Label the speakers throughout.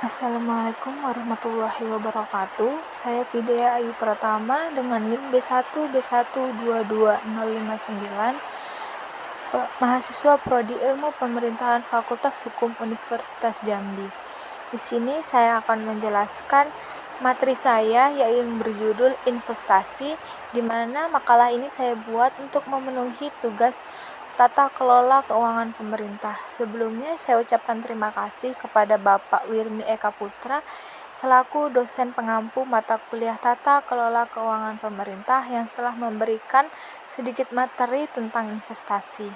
Speaker 1: Assalamualaikum warahmatullahi wabarakatuh. Saya Vidya Ayu Pratama dengan NIM B1B1222059, mahasiswa Prodi Ilmu Pemerintahan Fakultas Hukum Universitas Jambi. Di sini saya akan menjelaskan materi saya yaitu berjudul investasi, di mana makalah ini saya buat untuk memenuhi tugas tata kelola keuangan pemerintah. Sebelumnya saya ucapkan terima kasih kepada Bapak Wirmi Eka Putra selaku dosen pengampu mata kuliah tata kelola keuangan pemerintah yang telah memberikan sedikit materi tentang investasi.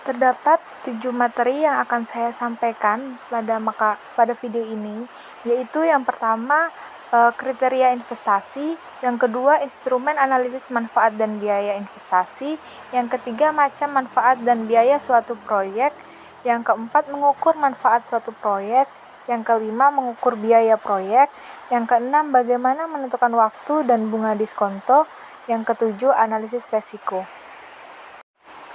Speaker 1: Terdapat 7 materi yang akan saya sampaikan pada video ini, yaitu yang pertama kriteria investasi, yang kedua instrumen analisis manfaat dan biaya investasi, yang ketiga macam manfaat dan biaya suatu proyek, yang keempat mengukur manfaat suatu proyek, yang kelima mengukur biaya proyek, yang keenam bagaimana menentukan waktu dan bunga diskonto, yang ketujuh analisis resiko.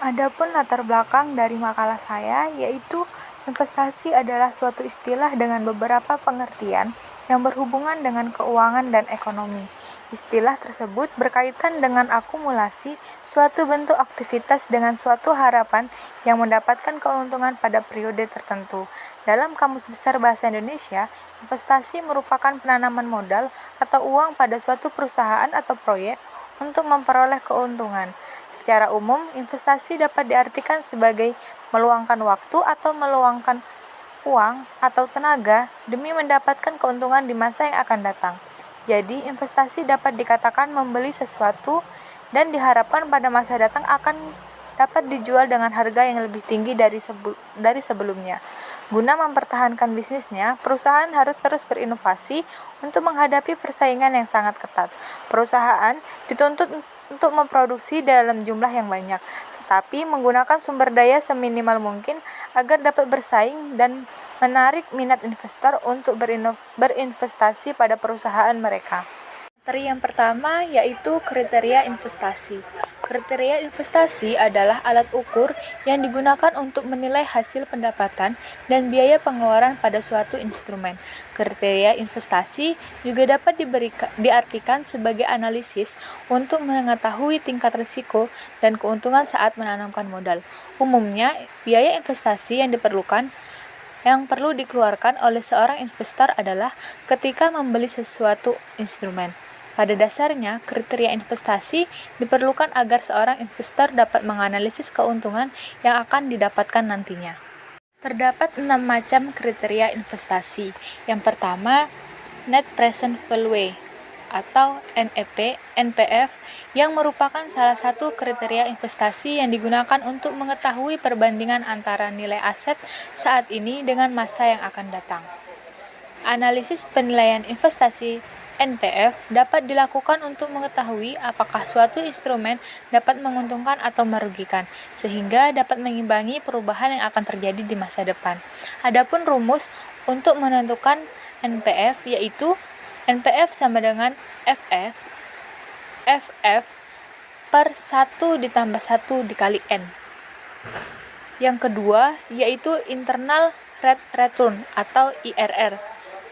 Speaker 1: Adapun latar belakang dari makalah saya, yaitu investasi adalah suatu istilah dengan beberapa pengertian yang berhubungan dengan keuangan dan ekonomi. Istilah tersebut berkaitan dengan akumulasi suatu bentuk aktivitas dengan suatu harapan yang mendapatkan keuntungan pada periode tertentu. Dalam Kamus Besar Bahasa Indonesia, investasi merupakan penanaman modal atau uang pada suatu perusahaan atau proyek untuk memperoleh keuntungan. Secara umum, investasi dapat diartikan sebagai meluangkan waktu atau meluangkan uang atau tenaga demi mendapatkan keuntungan di masa yang akan datang. Jadi, investasi dapat dikatakan membeli sesuatu dan diharapkan pada masa datang akan dapat dijual dengan harga yang lebih tinggi dari sebelumnya. Guna mempertahankan bisnisnya, perusahaan harus terus berinovasi untuk menghadapi persaingan yang sangat ketat. Perusahaan dituntut untuk memproduksi dalam jumlah yang banyak, tetapi menggunakan sumber daya seminimal mungkin agar dapat bersaing dan menarik minat investor untuk berinvestasi pada perusahaan mereka. Materi yang pertama yaitu kriteria investasi. Kriteria investasi adalah alat ukur yang digunakan untuk menilai hasil pendapatan dan biaya pengeluaran pada suatu instrumen. Kriteria investasi juga dapat diartikan sebagai analisis untuk mengetahui tingkat risiko dan keuntungan saat menanamkan modal. Umumnya, biaya investasi yang perlu dikeluarkan oleh seorang investor adalah ketika membeli sesuatu instrumen. Pada dasarnya, kriteria investasi diperlukan agar seorang investor dapat menganalisis keuntungan yang akan didapatkan nantinya. Terdapat 6 macam kriteria investasi. Yang pertama, Net Present Value atau NPF, yang merupakan salah satu kriteria investasi yang digunakan untuk mengetahui perbandingan antara nilai aset saat ini dengan masa yang akan datang. Analisis penilaian investasi NPF dapat dilakukan untuk mengetahui apakah suatu instrumen dapat menguntungkan atau merugikan, sehingga dapat mengimbangi perubahan yang akan terjadi di masa depan. Adapun rumus untuk menentukan NPF yaitu NPF sama dengan FF per 1 ditambah 1 dikali N. Yang kedua yaitu Internal Rate Return atau IRR.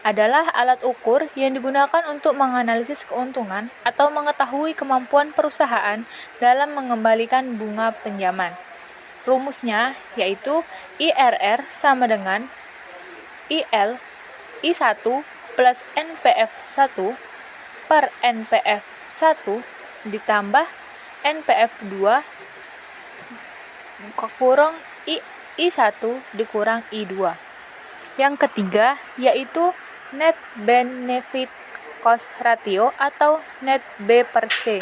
Speaker 1: Adalah alat ukur yang digunakan untuk menganalisis keuntungan atau mengetahui kemampuan perusahaan dalam mengembalikan bunga pinjaman. Rumusnya yaitu IRR sama dengan IL I1 plus NPF 1 per NPF 1 ditambah NPF 2 kurang I1 dikurang I2. Yang ketiga yaitu Net Benefit Cost Ratio atau Net B per C,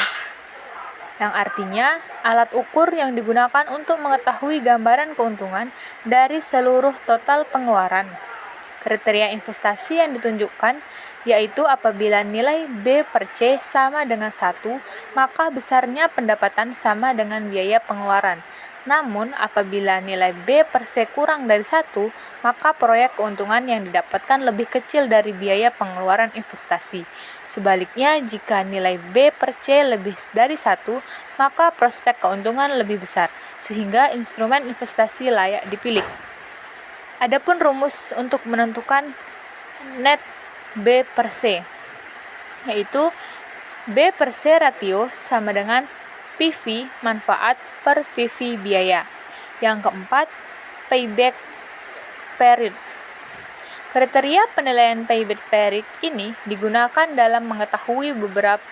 Speaker 1: yang artinya alat ukur yang digunakan untuk mengetahui gambaran keuntungan dari seluruh total pengeluaran. Kriteria investasi yang ditunjukkan yaitu apabila nilai B per C sama dengan 1, maka besarnya pendapatan sama dengan biaya pengeluaran. Namun, apabila nilai B per C kurang dari 1, maka proyek keuntungan yang didapatkan lebih kecil dari biaya pengeluaran investasi. Sebaliknya, jika nilai B per C lebih dari 1, maka prospek keuntungan lebih besar, sehingga instrumen investasi layak dipilih. Adapun rumus untuk menentukan net B per C, yaitu B per C ratio sama dengan PV manfaat per PV biaya. Yang keempat, payback period. Kriteria penilaian payback period ini digunakan dalam mengetahui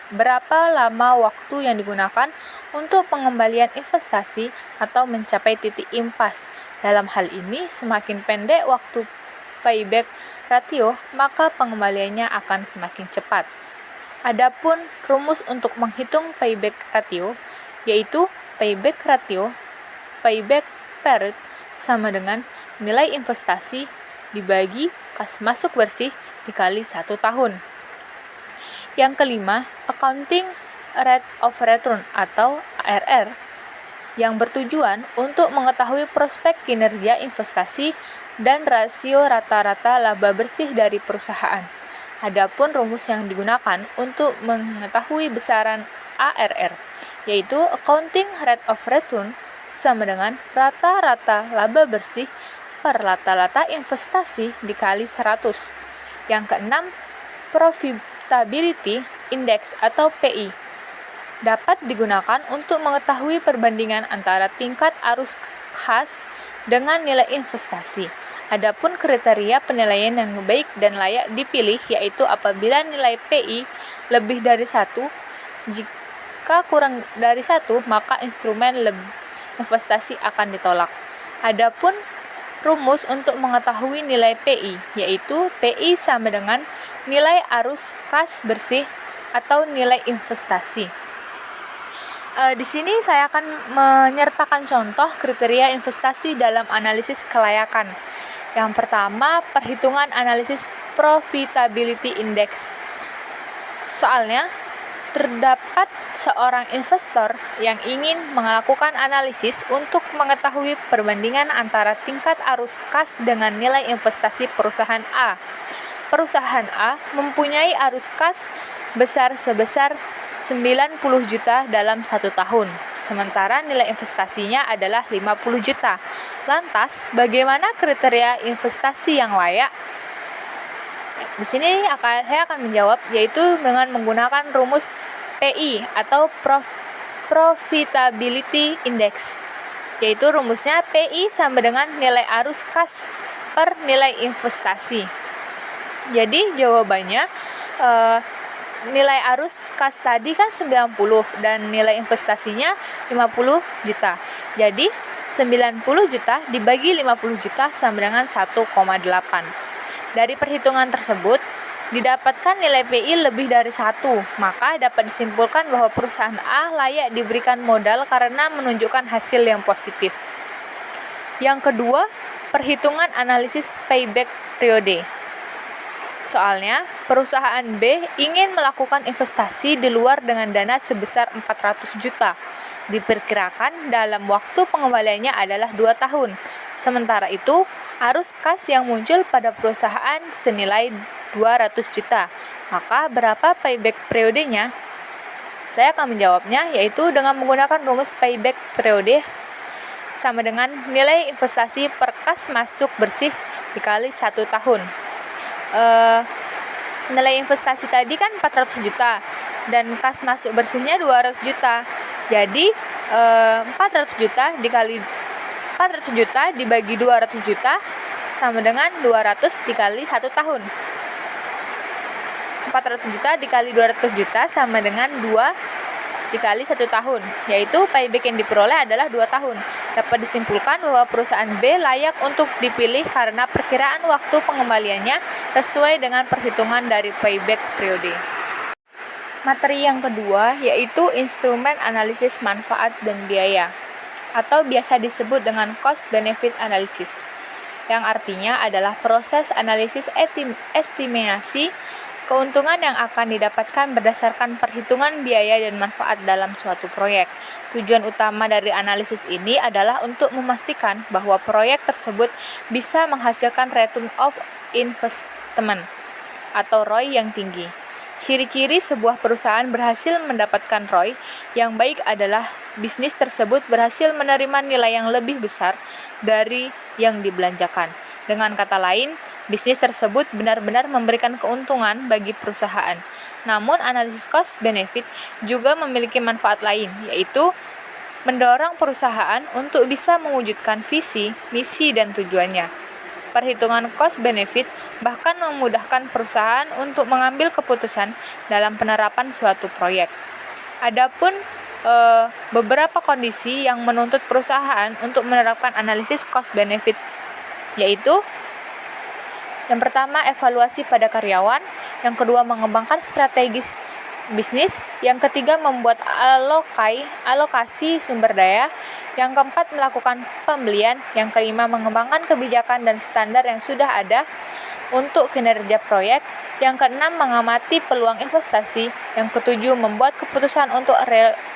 Speaker 1: berapa lama waktu yang digunakan untuk pengembalian investasi atau mencapai titik impas. Dalam hal ini, semakin pendek waktu payback ratio, maka pengembaliannya akan semakin cepat. Adapun rumus untuk menghitung payback ratio, yaitu payback period sama dengan nilai investasi dibagi kas masuk bersih dikali 1 tahun. Yang kelima, accounting rate of return atau ARR, yang bertujuan untuk mengetahui prospek kinerja investasi dan rasio rata-rata laba bersih dari perusahaan. Adapun rumus yang digunakan untuk mengetahui besaran ARR, yaitu accounting rate of return sama dengan rata-rata laba bersih per rata-rata investasi dikali 100. Yang keenam, profitability index atau PI dapat digunakan untuk mengetahui perbandingan antara tingkat arus kas dengan nilai investasi. Adapun kriteria penilaian yang baik dan layak dipilih yaitu apabila nilai PI lebih dari 1, jika kurang dari 1 maka instrumen investasi akan ditolak. Adapun rumus untuk mengetahui nilai PI, yaitu PI sama dengan nilai arus kas bersih atau nilai investasi. Di sini saya akan menyertakan contoh kriteria investasi dalam analisis kelayakan. Yang pertama, perhitungan analisis profitability index. Soalnya, terdapat seorang investor yang ingin melakukan analisis untuk mengetahui perbandingan antara tingkat arus kas dengan nilai investasi perusahaan A. Perusahaan A mempunyai arus kas besar sebesar 90 juta dalam 1 tahun, sementara nilai investasinya adalah 50 juta. Lantas, bagaimana kriteria investasi yang layak? Di sini saya akan menjawab, yaitu dengan menggunakan rumus PI atau Profitability Index, yaitu rumusnya PI sama dengan nilai arus kas per nilai investasi. Jadi jawabannya nilai arus kas tadi kan 90 dan nilai investasinya 50 juta. Jadi 90 juta dibagi 50 juta sama dengan 1,8. Dari perhitungan tersebut, didapatkan nilai PI lebih dari 1, maka dapat disimpulkan bahwa perusahaan A layak diberikan modal karena menunjukkan hasil yang positif. Yang kedua, perhitungan analisis payback periode. Soalnya, perusahaan B ingin melakukan investasi di luar dengan dana sebesar 400 juta. Diperkirakan dalam waktu pengembaliannya adalah 2 tahun. Sementara itu, arus kas yang muncul pada perusahaan senilai 200 juta. Maka berapa payback periodenya? Saya akan menjawabnya, yaitu dengan menggunakan rumus payback periode sama dengan nilai investasi per kas masuk bersih dikali 1 tahun. Nilai investasi tadi kan 400 juta dan kas masuk bersihnya 200 juta. Jadi 400 juta dibagi 200 juta sama dengan 200 dikali 1 tahun. 400 juta dikali 200 juta sama dengan 2 dikali 1 tahun, yaitu payback yang diperoleh adalah 2 tahun. Dapat disimpulkan bahwa perusahaan B layak untuk dipilih karena perkiraan waktu pengembaliannya sesuai dengan perhitungan dari payback periode. Materi yang kedua yaitu instrumen analisis manfaat dan biaya, atau biasa disebut dengan cost benefit analysis, yang artinya adalah proses analisis estimasi keuntungan yang akan didapatkan berdasarkan perhitungan biaya dan manfaat dalam suatu proyek. Tujuan utama dari analisis ini adalah untuk memastikan bahwa proyek tersebut bisa menghasilkan return of investment atau ROI yang tinggi. Ciri-ciri sebuah perusahaan berhasil mendapatkan ROI yang baik adalah bisnis tersebut berhasil menerima nilai yang lebih besar dari yang dibelanjakan. Dengan kata lain, bisnis tersebut benar-benar memberikan keuntungan bagi perusahaan. Namun, analisis cost benefit juga memiliki manfaat lain, yaitu mendorong perusahaan untuk bisa mewujudkan visi, misi, dan tujuannya. Perhitungan cost benefit bahkan memudahkan perusahaan untuk mengambil keputusan dalam penerapan suatu proyek. Adapun beberapa kondisi yang menuntut perusahaan untuk menerapkan analisis cost benefit, yaitu yang pertama, evaluasi pada karyawan, yang kedua, mengembangkan strategis bisnis, yang ketiga, membuat alokasi sumber daya, yang keempat, melakukan pembelian, yang kelima, mengembangkan kebijakan dan standar yang sudah ada untuk kinerja proyek, yang keenam, mengamati peluang investasi, yang ketujuh, membuat keputusan untuk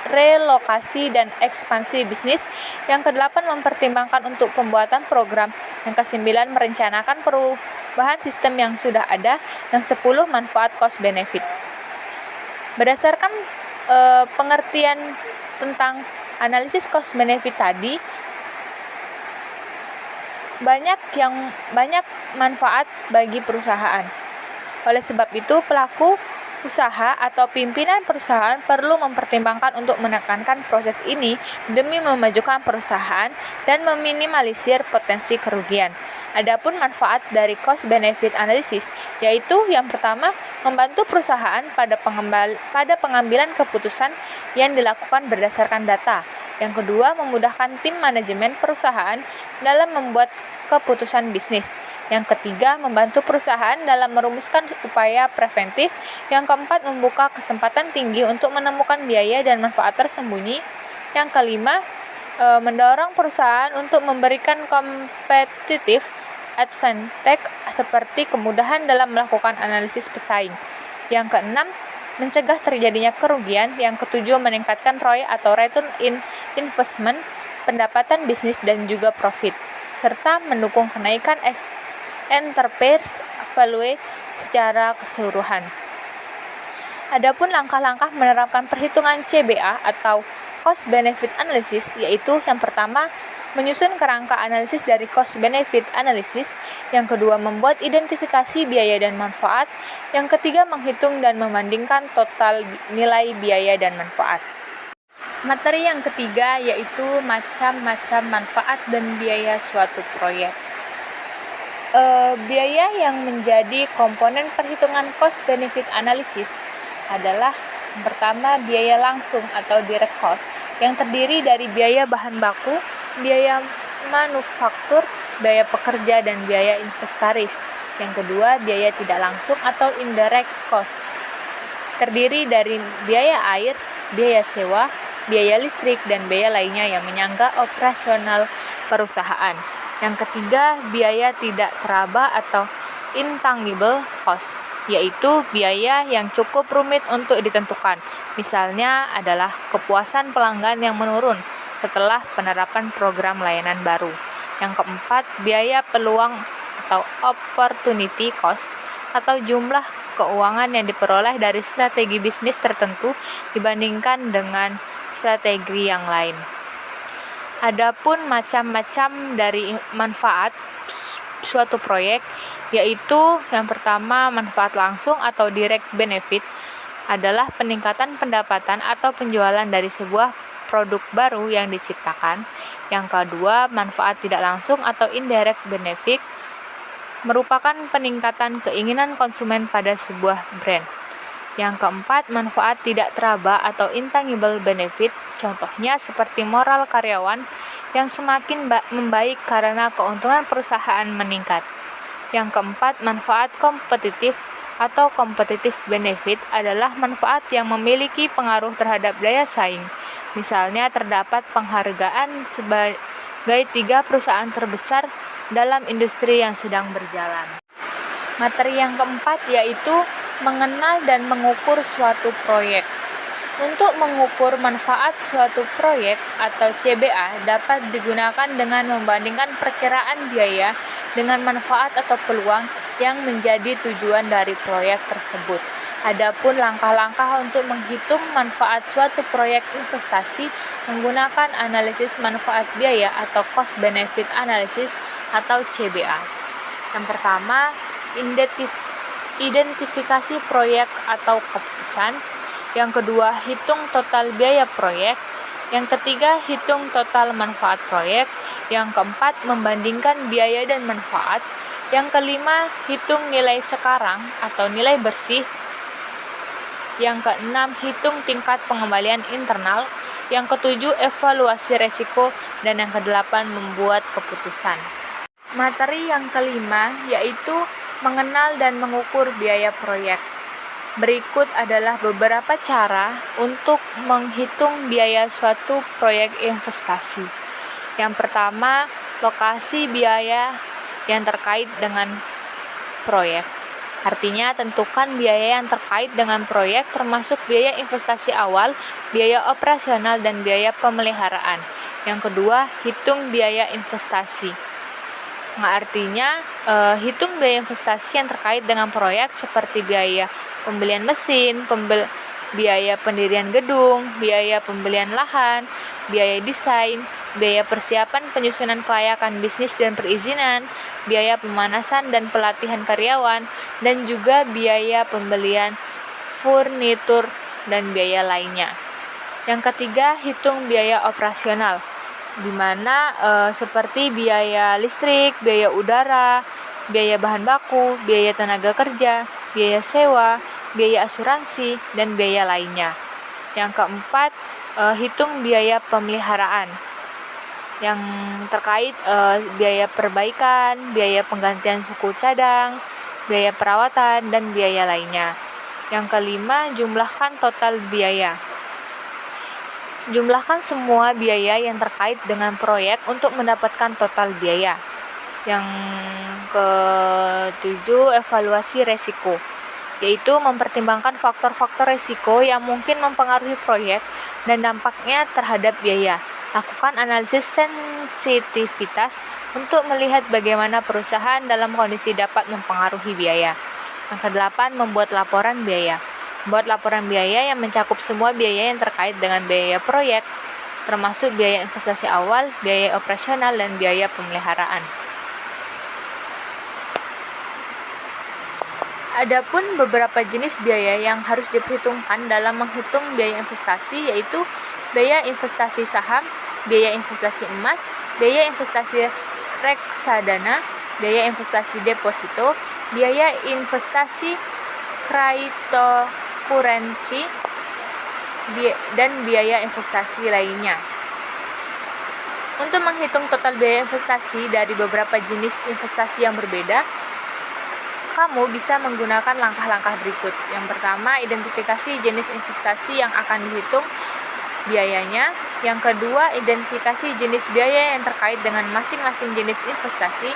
Speaker 1: relokasi dan ekspansi bisnis, yang kedelapan, mempertimbangkan untuk pembuatan program, yang kesembilan, merencanakan perubahan sistem yang sudah ada, yang 10, manfaat cost benefit. Berdasarkan pengertian tentang analisis cost benefit tadi, banyak manfaat bagi perusahaan. Oleh sebab itu, pelaku usaha atau pimpinan perusahaan perlu mempertimbangkan untuk menekankan proses ini demi memajukan perusahaan dan meminimalisir potensi kerugian. Adapun manfaat dari cost benefit analysis, yaitu yang pertama, membantu perusahaan pada pengambilan keputusan yang dilakukan berdasarkan data. Yang kedua, memudahkan tim manajemen perusahaan dalam membuat keputusan bisnis. Yang ketiga, membantu perusahaan dalam merumuskan upaya preventif. Yang keempat, membuka kesempatan tinggi untuk menemukan biaya dan manfaat tersembunyi. Yang kelima, mendorong perusahaan untuk memberikan competitive advantage seperti kemudahan dalam melakukan analisis pesaing. Yang keenam, mencegah terjadinya kerugian. Yang ketujuh, meningkatkan ROI atau return in investment, pendapatan bisnis dan juga profit, serta mendukung kenaikan enterprise value secara keseluruhan. Adapun langkah-langkah menerapkan perhitungan CBA atau cost benefit analysis, yaitu yang pertama, menyusun kerangka analisis dari cost benefit analysis, yang kedua, membuat identifikasi biaya dan manfaat, yang ketiga, menghitung dan membandingkan total nilai biaya dan manfaat. Materi yang ketiga yaitu macam-macam manfaat dan biaya suatu proyek. Biaya yang menjadi komponen perhitungan cost benefit analysis adalah yang pertama, biaya langsung atau direct cost, yang terdiri dari biaya bahan baku, biaya manufaktur, biaya pekerja, dan biaya inventaris. Yang kedua, biaya tidak langsung atau indirect cost, terdiri dari biaya air, biaya sewa, biaya listrik, dan biaya lainnya yang menyangga operasional perusahaan. Yang ketiga, biaya tidak teraba atau intangible cost, yaitu biaya yang cukup rumit untuk ditentukan. Misalnya adalah kepuasan pelanggan yang menurun setelah penerapan program layanan baru. Yang keempat, biaya peluang atau opportunity cost, atau jumlah keuangan yang diperoleh dari strategi bisnis tertentu dibandingkan dengan strategi yang lain. Adapun macam-macam dari manfaat suatu proyek, yaitu yang pertama, manfaat langsung atau direct benefit adalah peningkatan pendapatan atau penjualan dari sebuah produk baru yang diciptakan. Yang kedua, manfaat tidak langsung atau indirect benefit merupakan peningkatan keinginan konsumen pada sebuah brand. Yang keempat, manfaat tidak teraba atau intangible benefit, contohnya seperti moral karyawan yang semakin membaik karena keuntungan perusahaan meningkat. Yang keempat, manfaat kompetitif atau competitive benefit adalah manfaat yang memiliki pengaruh terhadap daya saing. Misalnya terdapat penghargaan sebagai 3 perusahaan terbesar dalam industri yang sedang berjalan. Materi yang keempat yaitu mengenal dan mengukur suatu proyek. Untuk mengukur manfaat suatu proyek atau CBA dapat digunakan dengan membandingkan perkiraan biaya dengan manfaat atau peluang yang menjadi tujuan dari proyek tersebut. Adapun langkah-langkah untuk menghitung manfaat suatu proyek investasi menggunakan analisis manfaat biaya atau cost benefit analysis atau CBA. Yang pertama, identifikasi proyek atau keputusan. Yang kedua, hitung total biaya proyek. Yang ketiga, hitung total manfaat proyek. Yang keempat, membandingkan biaya dan manfaat. Yang kelima, hitung nilai sekarang atau nilai bersih. Yang keenam, hitung tingkat pengembalian internal. Yang ketujuh, evaluasi resiko. Dan yang kedelapan, membuat keputusan. Materi yang kelima yaitu mengenal dan mengukur biaya proyek. Berikut adalah beberapa cara untuk menghitung biaya suatu proyek investasi. Yang pertama, lokasi biaya yang terkait dengan proyek. Artinya, tentukan biaya yang terkait dengan proyek termasuk biaya investasi awal, biaya operasional, dan biaya pemeliharaan. Yang kedua, hitung biaya investasi. Artinya, hitung biaya investasi yang terkait dengan proyek seperti biaya pembelian mesin, biaya pendirian gedung, biaya pembelian lahan, biaya desain, biaya persiapan penyusunan kelayakan bisnis dan perizinan, biaya pemanasan dan pelatihan karyawan, dan juga biaya pembelian furnitur dan biaya lainnya. Yang ketiga, hitung biaya operasional, di mana seperti biaya listrik, biaya udara, biaya bahan baku, biaya tenaga kerja, biaya sewa, biaya asuransi, dan biaya lainnya. Yang keempat, hitung biaya pemeliharaan yang terkait biaya perbaikan, biaya penggantian suku cadang, biaya perawatan, dan biaya lainnya. Yang kelima, jumlahkan total biaya. Jumlahkan semua biaya yang terkait dengan proyek untuk mendapatkan total biaya. Yang ketujuh, evaluasi resiko, yaitu mempertimbangkan faktor-faktor resiko yang mungkin mempengaruhi proyek dan dampaknya terhadap biaya. Lakukan analisis sensitivitas untuk melihat bagaimana perusahaan dalam kondisi dapat mempengaruhi biaya. Yang kedelapan, membuat laporan biaya. Membuat laporan biaya yang mencakup semua biaya yang terkait dengan biaya proyek, termasuk biaya investasi awal, biaya operasional, dan biaya pemeliharaan. Adapun beberapa jenis biaya yang harus diperhitungkan dalam menghitung biaya investasi yaitu biaya investasi saham, biaya investasi emas, biaya investasi reksadana, biaya investasi deposito, biaya investasi cryptocurrency, dan biaya investasi lainnya. Untuk menghitung total biaya investasi dari beberapa jenis investasi yang berbeda, kamu bisa menggunakan langkah-langkah berikut. Yang pertama, identifikasi jenis investasi yang akan dihitung biayanya. Yang kedua, identifikasi jenis biaya yang terkait dengan masing-masing jenis investasi.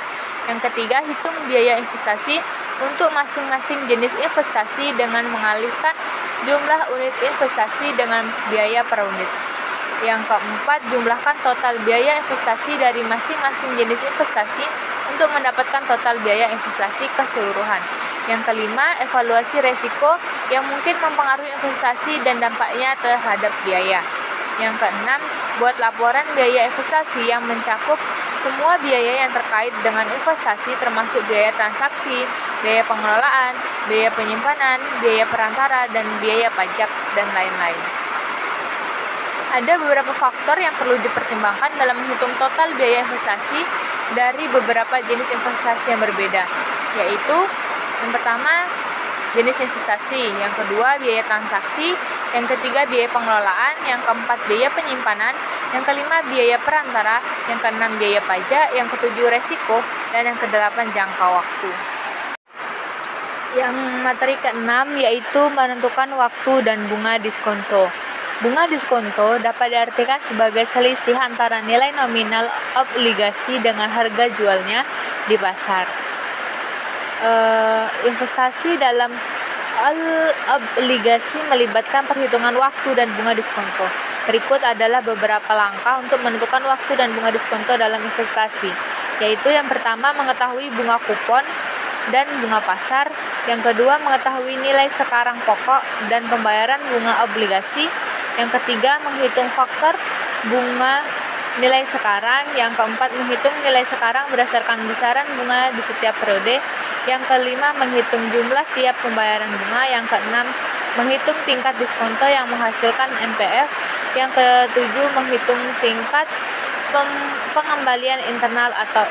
Speaker 1: Yang ketiga, hitung biaya investasi untuk masing-masing jenis investasi dengan mengalihkan jumlah unit investasi dengan biaya per unit. Yang keempat, jumlahkan total biaya investasi dari masing-masing jenis investasi untuk mendapatkan total biaya investasi keseluruhan. Yang kelima, evaluasi resiko yang mungkin mempengaruhi investasi dan dampaknya terhadap biaya. Yang keenam, buat laporan biaya investasi yang mencakup semua biaya yang terkait dengan investasi termasuk biaya transaksi, biaya pengelolaan, biaya penyimpanan, biaya perantara, dan biaya pajak, dan lain-lain. Ada beberapa faktor yang perlu dipertimbangkan dalam menghitung total biaya investasi dari beberapa jenis investasi yang berbeda, yaitu yang pertama, jenis investasi, yang kedua, biaya transaksi, yang ketiga, biaya pengelolaan, yang keempat, biaya penyimpanan, yang kelima, biaya perantara, yang keenam, biaya pajak, yang ketujuh, resiko, dan yang kedelapan, jangka waktu. Yang materi keenam yaitu menentukan waktu dan bunga diskonto. Bunga diskonto dapat diartikan sebagai selisih antara nilai nominal obligasi dengan harga jualnya di pasar. Investasi dalam obligasi melibatkan perhitungan waktu dan bunga diskonto. Berikut adalah beberapa langkah untuk menentukan waktu dan bunga diskonto dalam investasi, yaitu yang pertama, mengetahui bunga kupon dan bunga pasar. Yang kedua, mengetahui nilai sekarang pokok dan pembayaran bunga obligasi. Yang ketiga, menghitung faktor bunga nilai sekarang. Yang keempat, menghitung nilai sekarang berdasarkan besaran bunga di setiap periode. Yang kelima, menghitung jumlah tiap pembayaran bunga. Yang keenam, menghitung tingkat diskonto yang menghasilkan NPF. Yang ketujuh, menghitung tingkat pengembalian internal atau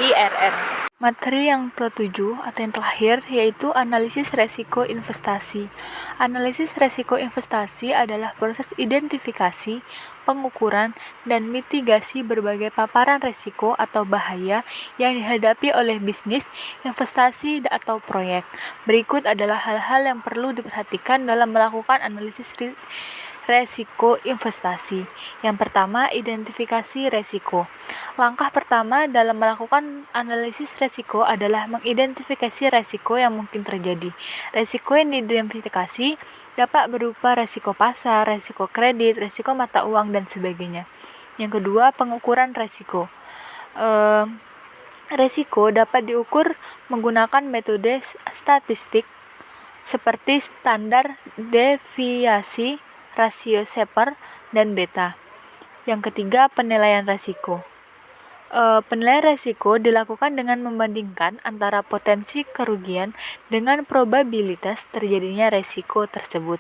Speaker 1: IRR. Materi yang ketujuh atau yang terakhir yaitu analisis resiko investasi. Analisis resiko investasi adalah proses identifikasi, pengukuran, dan mitigasi berbagai paparan resiko atau bahaya yang dihadapi oleh bisnis, investasi, atau proyek. Berikut adalah hal-hal yang perlu diperhatikan dalam melakukan analisis resiko investasi. Yang pertama, identifikasi resiko. Langkah pertama dalam melakukan analisis resiko adalah mengidentifikasi resiko yang mungkin terjadi. Resiko yang diidentifikasi dapat berupa resiko pasar, resiko kredit, resiko mata uang, dan sebagainya. Yang kedua, pengukuran resiko. Resiko dapat diukur menggunakan metode statistik seperti standar deviasi, rasio Shepard, dan beta. Yang ketiga, penilaian resiko. Penilaian resiko dilakukan dengan membandingkan antara potensi kerugian dengan probabilitas terjadinya resiko tersebut.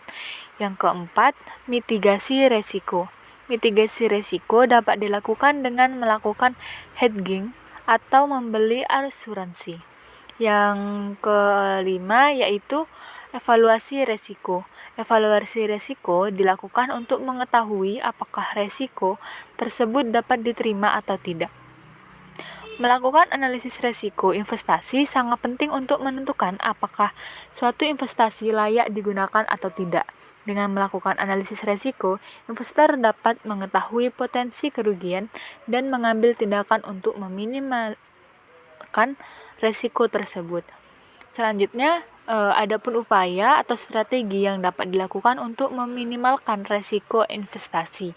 Speaker 1: Yang keempat, mitigasi resiko. Mitigasi resiko dapat dilakukan dengan melakukan hedging atau membeli asuransi. Yang kelima yaitu evaluasi resiko. Evaluasi resiko dilakukan untuk mengetahui apakah resiko tersebut dapat diterima atau tidak. Melakukan analisis resiko investasi sangat penting untuk menentukan apakah suatu investasi layak digunakan atau tidak. Dengan melakukan analisis resiko, investor dapat mengetahui potensi kerugian dan mengambil tindakan untuk meminimalkan resiko tersebut. Selanjutnya, adapun upaya atau strategi yang dapat dilakukan untuk meminimalkan resiko investasi.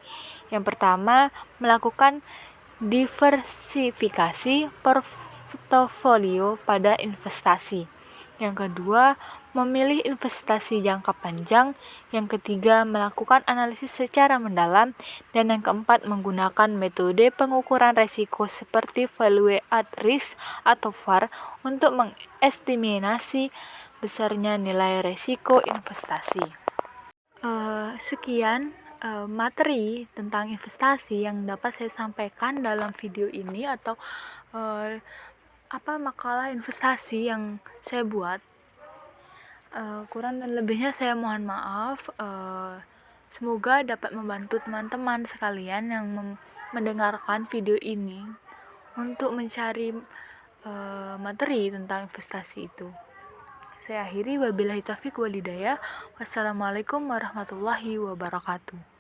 Speaker 1: Yang pertama, melakukan diversifikasi portofolio pada investasi. Yang kedua, memilih investasi jangka panjang. Yang ketiga, melakukan analisis secara mendalam. Dan yang keempat, menggunakan metode pengukuran risiko seperti value at risk atau VAR untuk mengestimasi besarnya nilai risiko investasi. Sekian materi tentang investasi yang dapat saya sampaikan dalam video ini atau makalah investasi yang saya buat. Kurang dan lebihnya saya mohon maaf. Semoga dapat membantu teman-teman sekalian yang mendengarkan video ini untuk mencari materi tentang investasi itu. Saya akhiri, wabillahi taufiq wal hidayah. Wassalamualaikum warahmatullahi wabarakatuh.